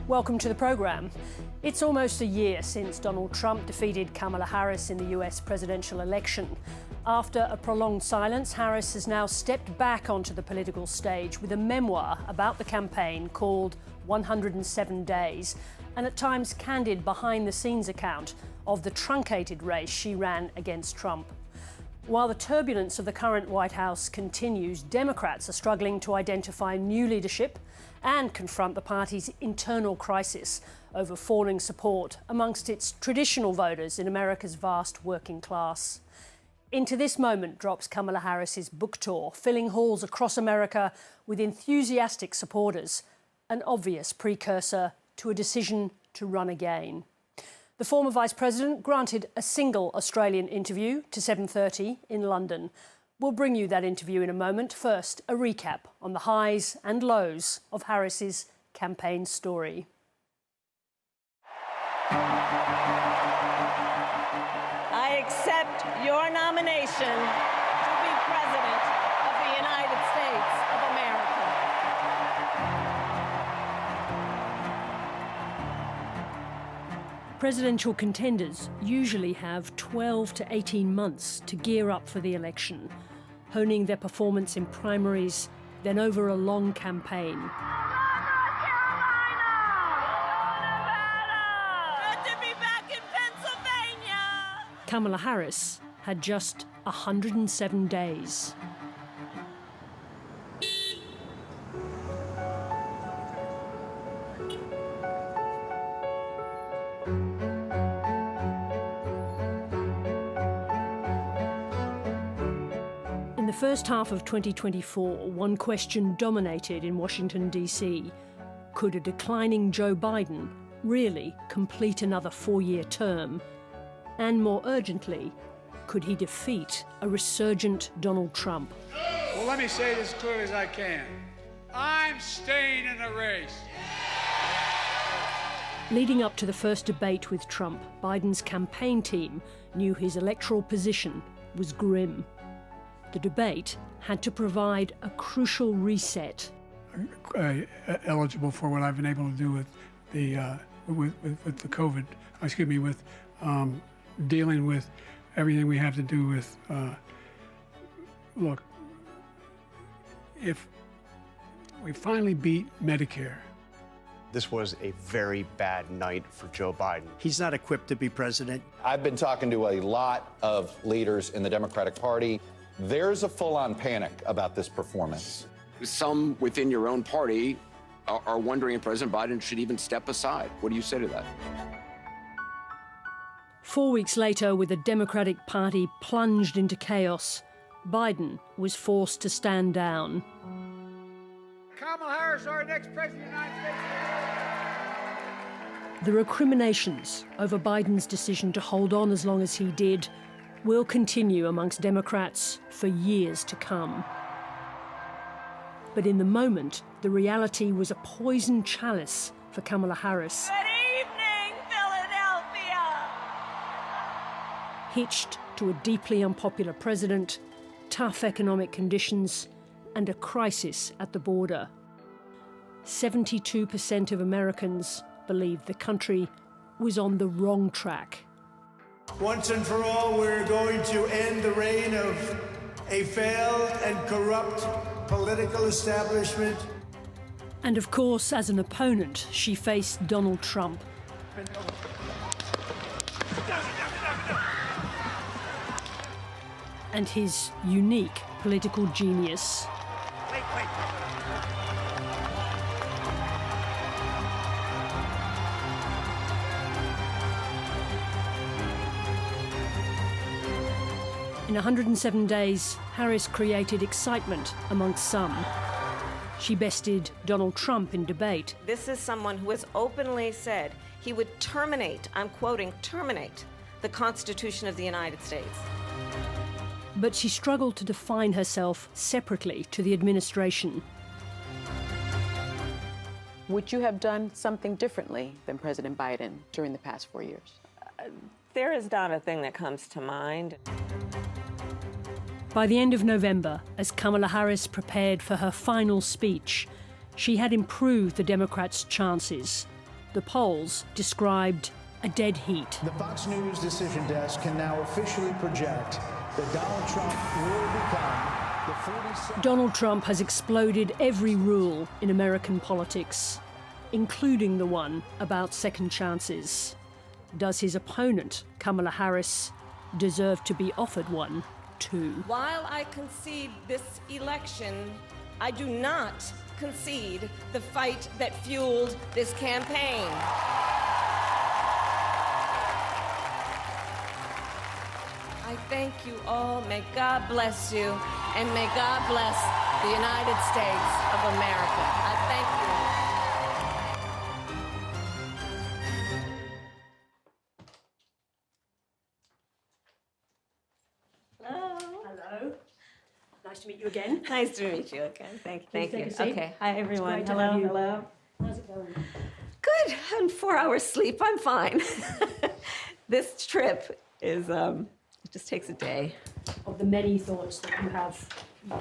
Welcome to the programme. It's almost a year since Donald Trump defeated Kamala Harris in the US presidential election. After a prolonged silence, Harris has now stepped back onto the political stage with a memoir about the campaign called 107 Days, and at times candid behind-the-scenes account of the truncated race she ran against Trump. While the turbulence of the current White House continues, Democrats are struggling to identify new leadership and confront the party's internal crisis over falling support amongst its traditional voters in America's vast working class. Into this moment drops Kamala Harris's book tour, filling halls across America with enthusiastic supporters, an obvious precursor to a decision to run again. The former Vice President granted a single Australian interview to 7:30 in London. We'll bring you that interview in a moment. First, a recap on the highs and lows of Harris's campaign story. I accept your nomination to be President of the United States of America. Presidential contenders usually have 12 to 18 months to gear up for the election, honing their performance in primaries, then over a long campaign. Good to be back in Pennsylvania! Kamala Harris had just 107 days. In the first half of 2024, one question dominated in Washington, D.C. Could a declining Joe Biden really complete another four-year term? And more urgently, could he defeat a resurgent Donald Trump? Well, let me say this as clearly as I can. I'm staying in the race. Leading up to the first debate with Trump, Biden's campaign team knew his electoral position was grim. The debate had to provide a crucial reset. Eligible for what I've been able to do with the the COVID. With dealing with everything we have to do with. Look, if we finally beat Medicare. This was a very bad night for Joe Biden. He's not equipped to be president. I've been talking to a lot of leaders in the Democratic Party. There's a full-on panic about this performance. Some within your own party are wondering if President Biden should even step aside. What do you say to that? 4 weeks later, with the Democratic Party plunged into chaos, Biden was forced to stand down. Kamala Harris, our next president of the United States. The recriminations over Biden's decision to hold on as long as he did will continue amongst Democrats for years to come. But in the moment, the reality was a poisoned chalice for Kamala Harris. Good evening, Philadelphia! Hitched to a deeply unpopular president, tough economic conditions, and a crisis at the border. 72% of Americans believed the country was on the wrong track. Once and for all, we're going to end the reign of a failed and corrupt political establishment. And of course, as an opponent, she faced Donald Trump. And his unique political genius. In 107 days, Harris created excitement amongst some. She bested Donald Trump in debate. This is someone who has openly said he would terminate, I'm quoting, terminate the Constitution of the United States. But she struggled to define herself separately to the administration. Would you have done something differently than President Biden during the past 4 years? There is not a thing that comes to mind. By the end of November, as Kamala Harris prepared for her final speech, she had improved the Democrats' chances. the polls described a dead heat. The Fox News decision desk can now officially project that Donald Trump will become the 47th. Donald Trump has exploded every rule in American politics, including the one about second chances. Does his opponent, Kamala Harris, deserve to be offered one too? While I concede this election, I do not concede the fight that fueled this campaign. I thank you all. May God bless you, and may God bless the United States of America. I thank you. Hello. Nice to meet you again. Nice to meet you again. Thank you. Please take a seat. Okay. Hi, everyone. great to have Hello. you. Hello. How's it going? Good. On 4 hours sleep, I'm fine. This trip is, it just takes a day. Of the many thoughts that you have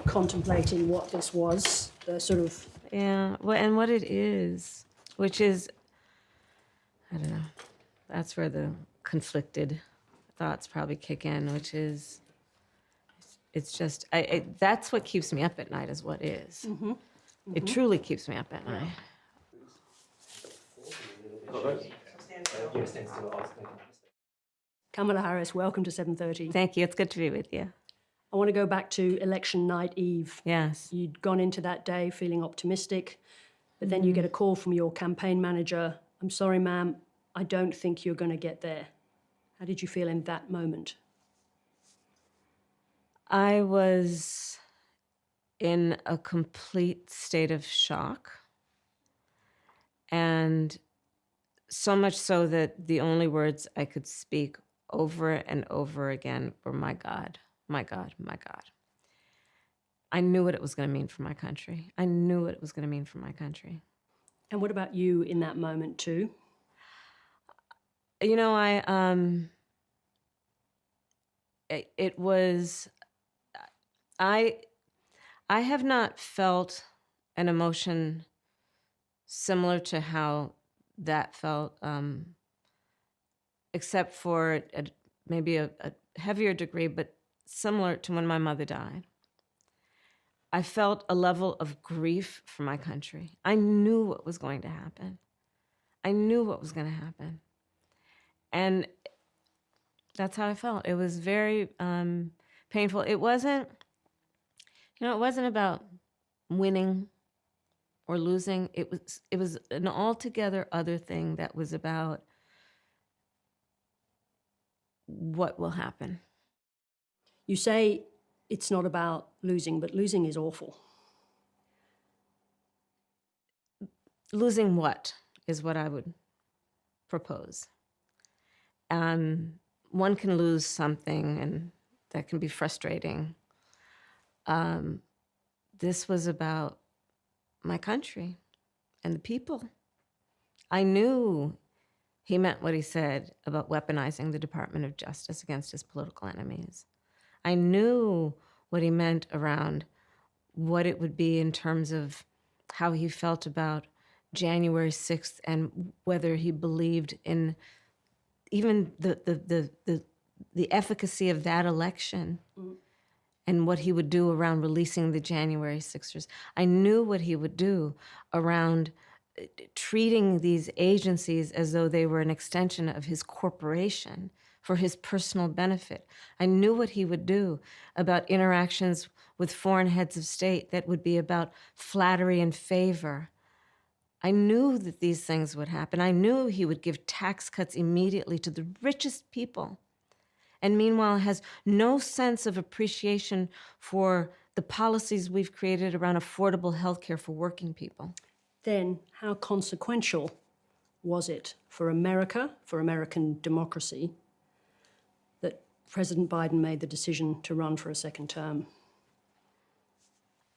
contemplating what this was, the sort of... Yeah, well, and what it is, which is, I don't know, that's where the conflicted thoughts probably kick in, which is, it's just, that's what keeps me up at night is what is. Mm-hmm. Mm-hmm. It truly keeps me up at night. Kamala Harris, welcome to 7:30. Thank you, it's good to be with you. I want to go back to election night eve. Yes. You'd gone into that day feeling optimistic, but then you get a call from your campaign manager. I'm sorry, ma'am, I don't think you're going to get there. How did you feel in that moment? I was in a complete state of shock. And so much so that the only words I could speak over and over again were, my God, my God, my God. I knew what it was going to mean for my country. I knew what it was going to mean for my country. And what about you in that moment too? You know, I have not felt an emotion similar to how that felt, except for maybe a heavier degree, but similar to when my mother died. I felt a level of grief for my country. I knew what was going to happen. I knew what was going to happen. And that's how I felt. It was very painful. It wasn't, it wasn't about winning or losing. It was an altogether other thing that was about what will happen. You say it's not about losing, but losing is awful. Losing what is what I would propose. One can lose something, and that can be frustrating. This was about my country and the people. I knew he meant what he said about weaponizing the Department of Justice against his political enemies. I knew what he meant around what it would be in terms of how he felt about January 6th and whether he believed in even the efficacy of that election. Mm-hmm. And what he would do around releasing the January 6ers. I knew what he would do around treating these agencies as though they were an extension of his corporation for his personal benefit. I knew what he would do about interactions with foreign heads of state that would be about flattery and favor. I knew that these things would happen. I knew he would give tax cuts immediately to the richest people, and meanwhile has no sense of appreciation for the policies we've created around affordable health care for working people. Then how consequential was it for America, for American democracy, that President Biden made the decision to run for a second term?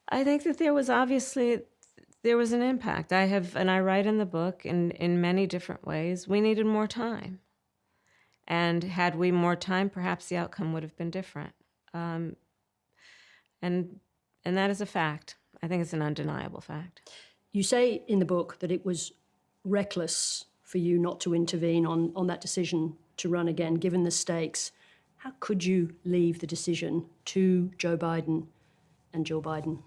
I think that there was an impact. And I write in the book in many different ways, we needed more time. And had we more time, perhaps the outcome would have been different. And that is a fact. I think it's an undeniable fact. You say in the book that it was reckless for you not to intervene on that decision to run again, given the stakes. How could you leave the decision to Joe Biden and Jill Biden?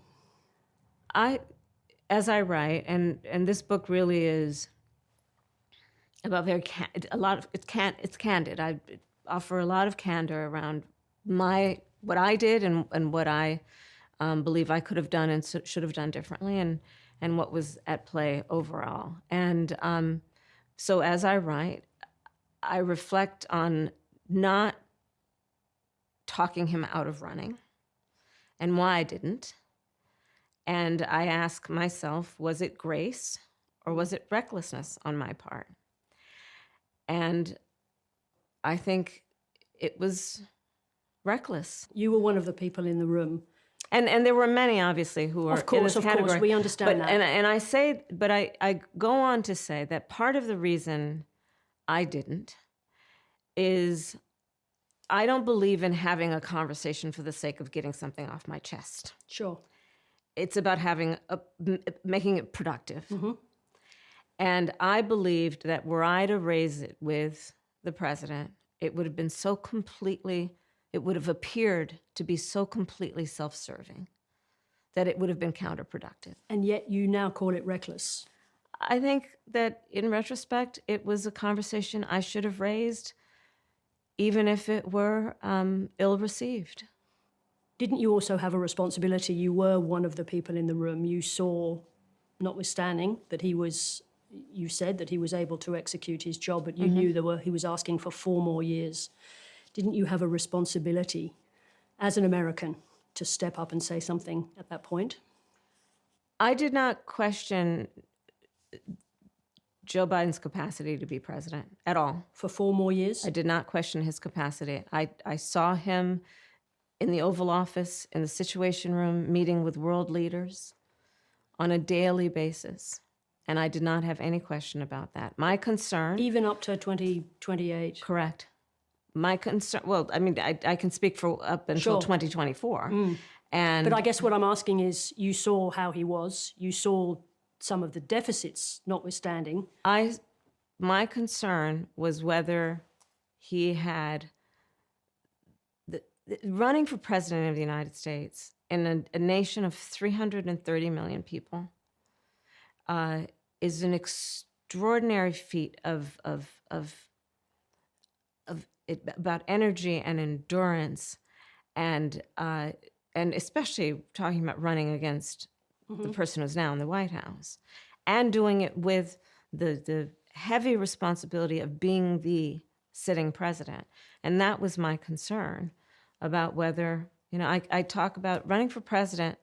As I write, and this book really is about it's candid. I offer a lot of candor around what I did and what I believe I could have done and should have done differently, and what was at play overall. And so as I write, I reflect on not talking him out of running and why I didn't. And I ask myself, was it grace or was it recklessness on my part? And I think it was reckless. You were one of the people in the room. And there were many, obviously, who were in this category. Of course, we understand that. And I say, but I go on to say that part of the reason I didn't is I don't believe in having a conversation for the sake of getting something off my chest. Sure. It's about making it productive. Mm-hmm. And I believed that were I to raise it with the president, it would have been it would have appeared to be so completely self-serving that it would have been counterproductive. And yet you now call it reckless. I think that in retrospect, it was a conversation I should have raised, even if it were ill-received. Didn't you also have a responsibility? You were one of the people in the room. You saw, notwithstanding that you said that he was able to execute his job, but you knew he was asking for 4 more years. Didn't you have a responsibility as an American to step up and say something at that point? I did not question Joe Biden's capacity to be president at all. For 4 more years? I did not question his capacity. I saw him in the Oval Office, in the Situation Room, meeting with world leaders on a daily basis. And I did not have any question about that. My concern... Even up to 2028? Correct. My concern... Well, I mean, I can speak for up until 2024. But I guess what I'm asking is, you saw how he was. You saw some of the deficits notwithstanding. My concern was whether he had... Running for president of the United States in a nation of 330 million people is an extraordinary feat about energy and endurance, and especially talking about running against the person who's now in the White House, and doing it with the heavy responsibility of being the sitting president. And that was my concern about whether, I talk about running for president.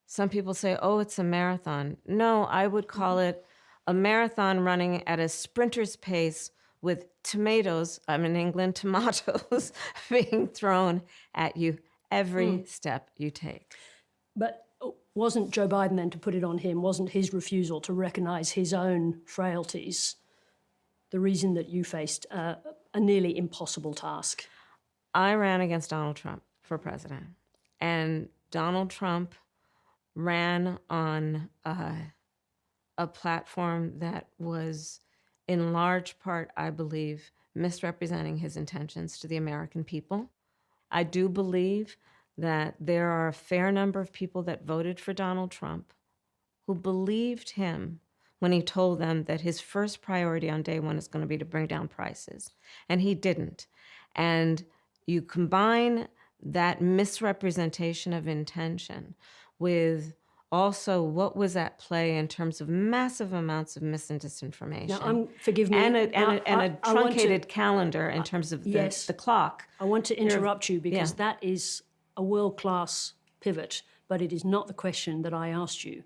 Some people say, oh, it's a marathon. No, I would call it a marathon running at a sprinter's pace with tomatoes, I'm in England, tomatoes being thrown at you every step you take. But wasn't Joe Biden, then, to put it on him, wasn't his refusal to recognize his own frailties the reason that you faced a nearly impossible task? I ran against Donald Trump for president, and Donald Trump ran on a platform that was, in large part, I believe, misrepresenting his intentions to the American people. I do believe that there are a fair number of people that voted for Donald Trump who believed him when he told them that his first priority on day one is going to be to bring down prices, and he didn't. And you combine that misrepresentation of intention with also what was at play in terms of massive amounts of mis and disinformation. Now, forgive me. And a truncated calendar in terms of the clock. I want to interrupt you because that is a world-class pivot, but it is not the question that I asked you,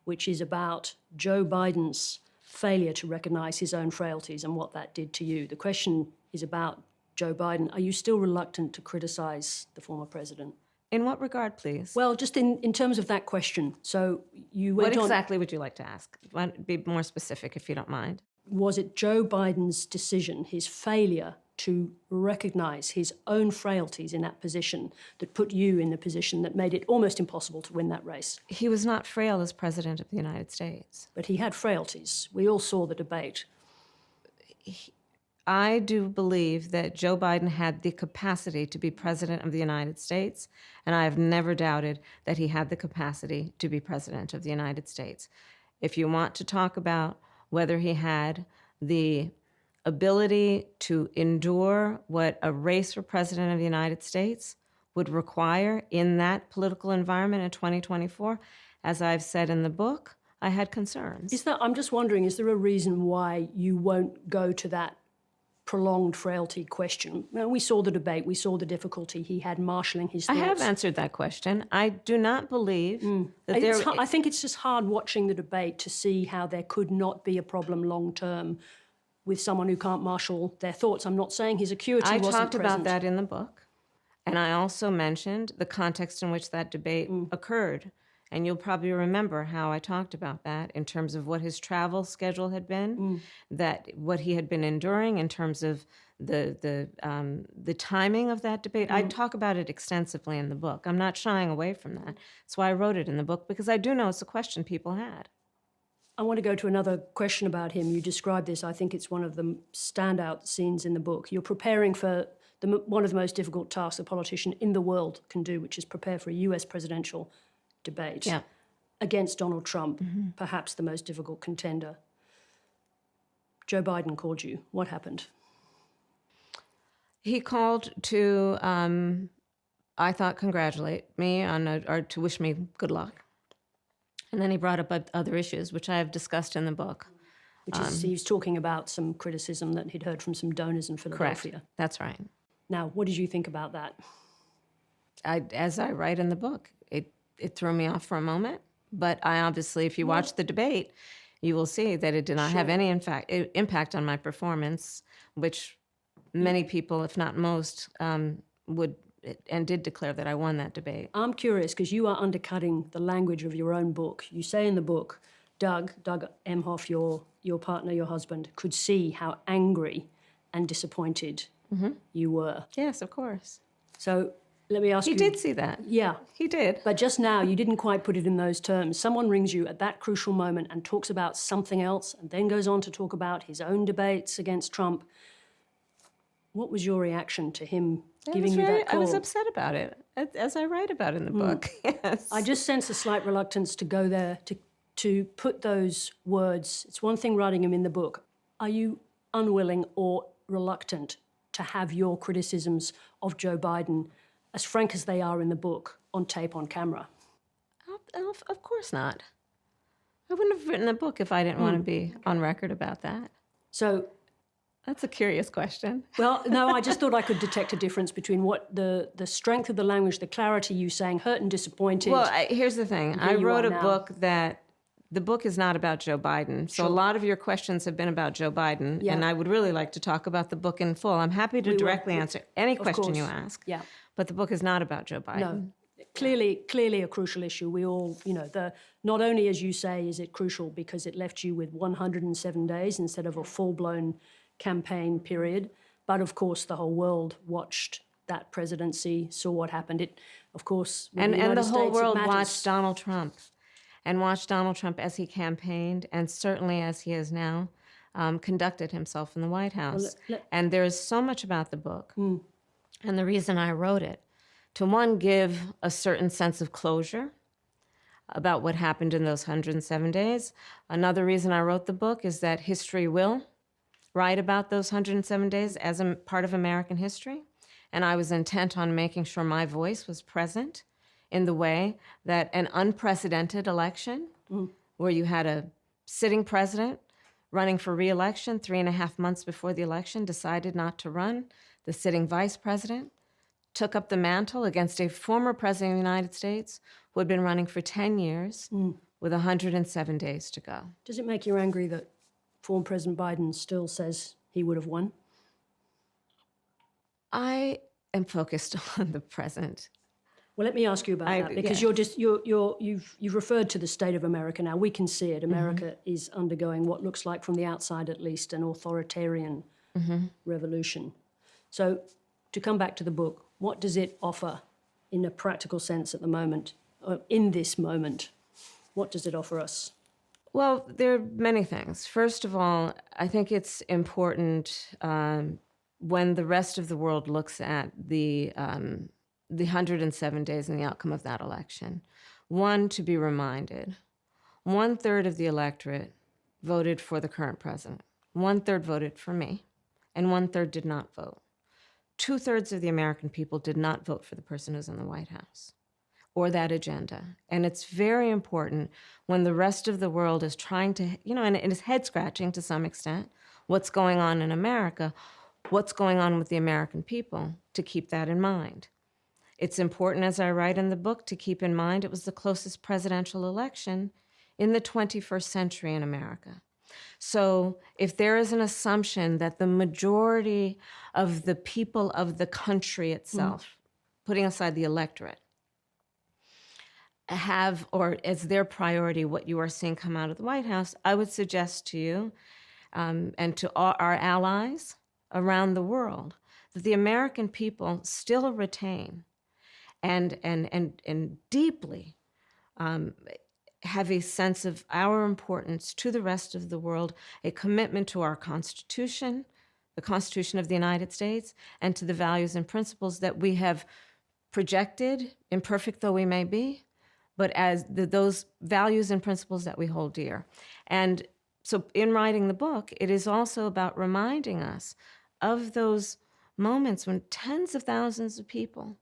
which is about Joe Biden's failure to recognize his own frailties and what that did to you. The question is about Joe Biden. Are you still reluctant to criticize the former president? In what regard, please? Well, just in terms of that question. So you went on... What exactly would you like to ask? Be more specific, if you don't mind. Was it Joe Biden's decision, his failure to recognize his own frailties in that position, that put you in the position that made it almost impossible to win that race? He was not frail as president of the United States. But he had frailties. We all saw the debate. I do believe that Joe Biden had the capacity to be president of the United States, and I have never doubted that he had the capacity to be president of the United States. If you want to talk about whether he had the ability to endure what a race for president of the United States would require in that political environment in 2024, as I've said in the book, I had concerns. I'm just wondering, is there a reason why you won't go to that prolonged frailty question? Well, we saw the debate, we saw the difficulty he had marshalling his thoughts. I have answered that question. I do not believe that there... I think it's just hard watching the debate to see how there could not be a problem long term with someone who can't marshal their thoughts. I'm not saying his acuity wasn't present. I talked about that in the book, and I also mentioned the context in which that debate occurred. And you'll probably remember how I talked about that in terms of what his travel schedule had been, that what he had been enduring in terms of the timing of that debate. I talk about it extensively in the book. I'm not shying away from that. That's why I wrote it in the book, because I do know it's a question people had. I want to go to another question about him. You described this. I think it's one of the standout scenes in the book. You're preparing for one of the most difficult tasks a politician in the world can do, which is prepare for a US presidential debate against Donald Trump, perhaps the most difficult contender. Joe Biden called you. What happened? He called to, I thought, congratulate me or to wish me good luck. And then he brought up other issues, which I have discussed in the book. Which is, he was talking about some criticism that he'd heard from some donors in Philadelphia. Correct. That's right. Now, what did you think about that? As I write in the book, it threw me off for a moment, but I obviously, if you watch the debate, you will see that it did not have any impact on my performance, which many people, if not most, would and did declare that I won that debate. I'm curious, because you are undercutting the language of your own book. You say in the book, Doug Emhoff, your partner, your husband, could see how angry and disappointed you were. Yes, of course. So let me ask you... He did see that. Yeah. He did. But just now, you didn't quite put it in those terms. Someone rings you at that crucial moment and talks about something else and then goes on to talk about his own debates against Trump. What was your reaction to him giving you that call? I was upset about it, as I write about in the book. Yes. I just sense a slight reluctance to go there, to put those words. It's one thing writing them in the book. Are you unwilling or reluctant to have your criticisms of Joe Biden, as frank as they are in the book, on tape, on camera? Of course not. I wouldn't have written a book if I didn't want to be on record about that. So... That's a curious question. Well, no, I just thought I could detect a difference between what the strength of the language, the clarity, you saying hurt and disappointed. Well, here's the thing. I wrote a book that, the book is not about Joe Biden. So a lot of your questions have been about Joe Biden, and I would really like to talk about the book in full. I'm happy to directly answer any question you ask. Yeah. But the book is not about Joe Biden. No. Clearly a crucial issue. We all, not only, as you say, is it crucial because it left you with 107 days instead of a full-blown campaign period, but of course the whole world watched that presidency, saw what happened. It, of course, and the whole world watched Donald Trump, and watched Donald Trump as he campaigned, and certainly as he has now conducted himself in the White House. And there's so much about the book, and the reason I wrote it, to one, give a certain sense of closure about what happened in those 107 days. Another reason I wrote the book is that history will write about those 107 days as a part of American history. And I was intent on making sure my voice was present in the way that an unprecedented election, where you had a sitting president running for re-election 3.5 months before the election, decided not to run. The sitting vice president took up the mantle against a former president of the United States who had been running for 10 years with 107 days to go. Does it make you angry that former President Biden still says he would have won? I am focused on the present. Well, let me ask you about that, because you've referred to the state of America now. We can see it. America is undergoing what looks like, from the outside at least, an authoritarian revolution. So, to come back to the book, what does it offer in a practical sense at the moment, or in this moment? What does it offer us? Well, there are many things. First of all, I think it's important when the rest of the world looks at the 107 days and the outcome of that election, one, to be reminded, 1/3 of the electorate voted for the current president. 1/3 voted for me, and 1/3 did not vote. 2/3 of the American people did not vote for the person who's in the White House or that agenda. And it's very important when the rest of the world is trying to, and it is head scratching to some extent, what's going on in America, what's going on with the American people, to keep that in mind. It's important, as I write in the book, to keep in mind it was the closest presidential election in the 21st century in America. So if there is an assumption that the majority of the people of the country itself, putting aside the electorate, have, or as their priority, what you are seeing come out of the White House, I would suggest to you and to all our allies around the world that the American people still retain and deeply have a sense of our importance to the rest of the world, a commitment to our Constitution, the Constitution of the United States, and to the values and principles that we have projected, imperfect though we may be, but as those values and principles that we hold dear. And so in writing the book, it is also about reminding us of those moments when tens of thousands of people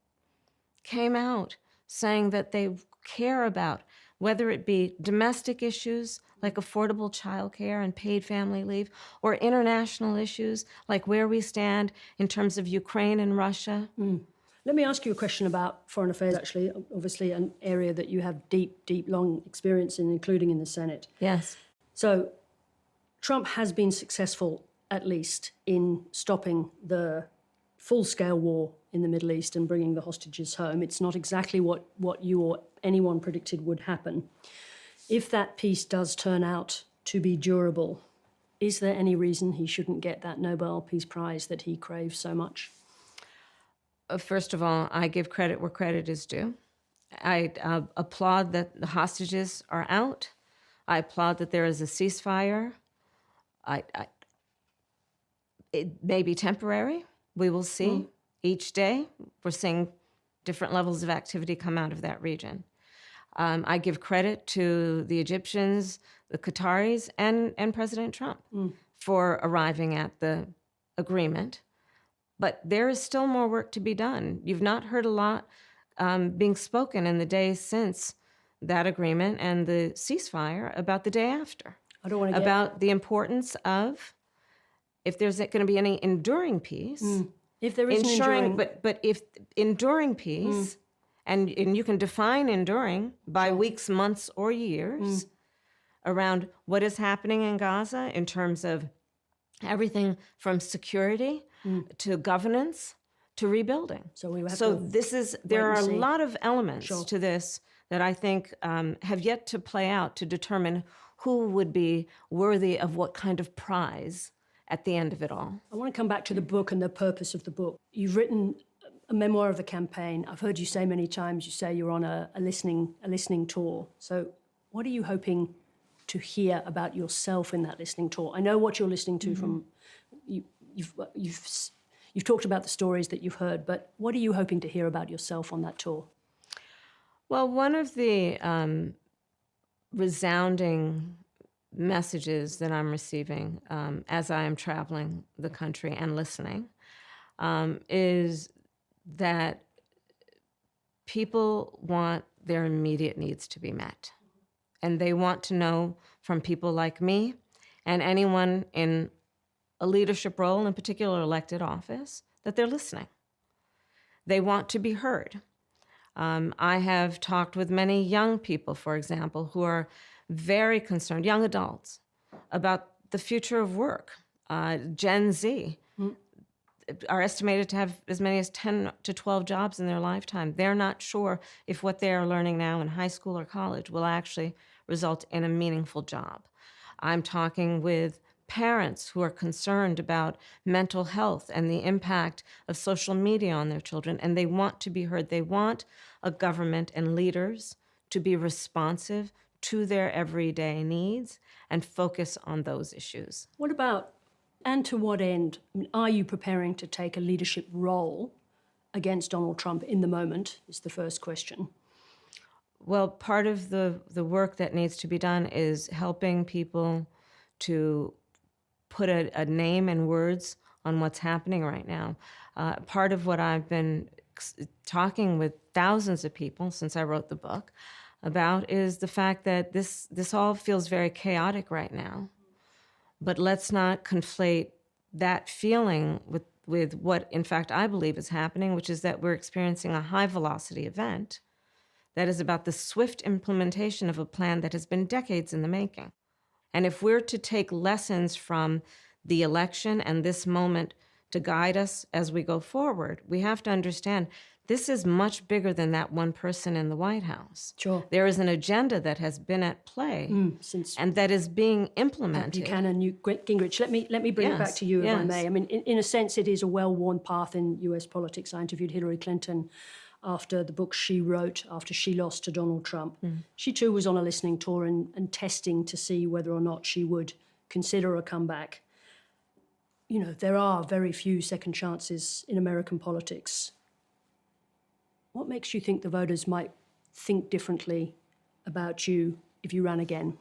came out saying that they care about, whether it be domestic issues like affordable childcare and paid family leave, or international issues like where we stand in terms of Ukraine and Russia. Let me ask you a question about foreign affairs, actually, obviously an area that you have deep, long experience in, including in the Senate. Yes. So Trump has been successful, at least, in stopping the full-scale war in the Middle East and bringing the hostages home. It's not exactly what you or anyone predicted would happen. If that peace does turn out to be durable, is there any reason he shouldn't get that Nobel Peace Prize that he craves so much? First of all, I give credit where credit is due. I applaud that the hostages are out. I applaud that there is a ceasefire. It may be temporary. We will see. Each day, we're seeing different levels of activity come out of that region. I give credit to the Egyptians, the Qataris, and President Trump for arriving at the agreement. But there is still more work to be done. You've not heard a lot being spoken in the days since that agreement and the ceasefire about the day after. I don't want to about the importance of, if there's going to be any enduring peace, if there is ensuring, but if enduring peace, and you can define enduring by weeks, months, or years around what is happening in Gaza in terms of everything from security to governance to rebuilding. So we have there are a lot of elements to this that I think have yet to play out to determine who would be worthy of what kind of prize at the end of it all. I want to come back to the book and the purpose of the book. You've written a memoir of the campaign. I've heard you say many times, you say you're on a listening tour. So what are you hoping to hear about yourself in that listening tour? I know what you're listening to from, you've talked about the stories that you've heard, but what are you hoping to hear about yourself on that tour? Well, one of the resounding messages that I'm receiving as I am traveling the country and listening is that people want their immediate needs to be met. And they want to know from people like me and anyone in a leadership role, in particular elected office, that they're listening. They want to be heard. I have talked with many young people, for example, who are very concerned, young adults, about the future of work. Gen Z are estimated to have as many as 10 to 12 jobs in their lifetime. They're not sure if what they are learning now in high school or college will actually result in a meaningful job. I'm talking with parents who are concerned about mental health and the impact of social media on their children, and they want to be heard. They want a government and leaders to be responsive to their everyday needs and focus on those issues. What about, and to what end, I mean, are you preparing to take a leadership role against Donald Trump in the moment, is the first question. Well, part of the work that needs to be done is helping people to put a name and words on what's happening right now. Part of what I've been talking with thousands of people since I wrote the book about is the fact that this all feels very chaotic right now. But let's not conflate that feeling with what, in fact, I believe is happening, which is that we're experiencing a high-velocity event that is about the swift implementation of a plan that has been decades in the making. And if we're to take lessons from the election and this moment to guide us as we go forward, we have to understand this is much bigger than that one person in the White House. Sure. There is an agenda that has been at play and that is being implemented. Buchanan, Gingrich. Let me bring it back to you, if I may. I mean, in a sense, it is a well-worn path in US politics. I interviewed Hillary Clinton after the book she wrote after she lost to Donald Trump. She too was on a listening tour and testing to see whether or not she would consider a comeback. You know, there are very few second chances in American politics. What makes you think the voters might think differently about you if you ran again?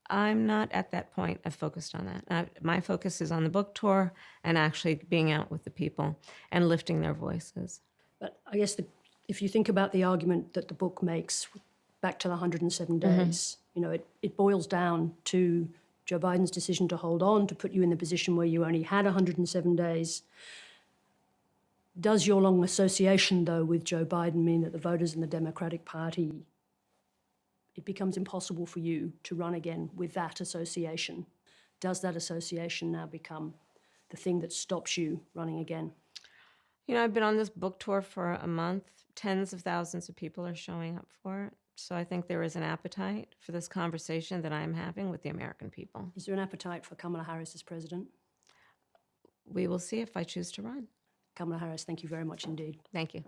I'm not at that point. I've focused on that. My focus is on the book tour and actually being out with the people and lifting their voices. But I guess if you think about the argument that the book makes back to the 107 days, you know, it boils down to Joe Biden's decision to hold on, to put you in the position where you only had 107 days. Does your long association, though, with Joe Biden mean that the voters in the Democratic Party, it becomes impossible for you to run again with that association? Does that association now become the thing that stops you running again? You know, I've been on this book tour for a month. Tens of thousands of people are showing up for it. So I think there is an appetite for this conversation that I'm having with the American people. Is there an appetite for Kamala Harris as president? We will see if I choose to run. Kamala Harris, thank you very much indeed. Thank you.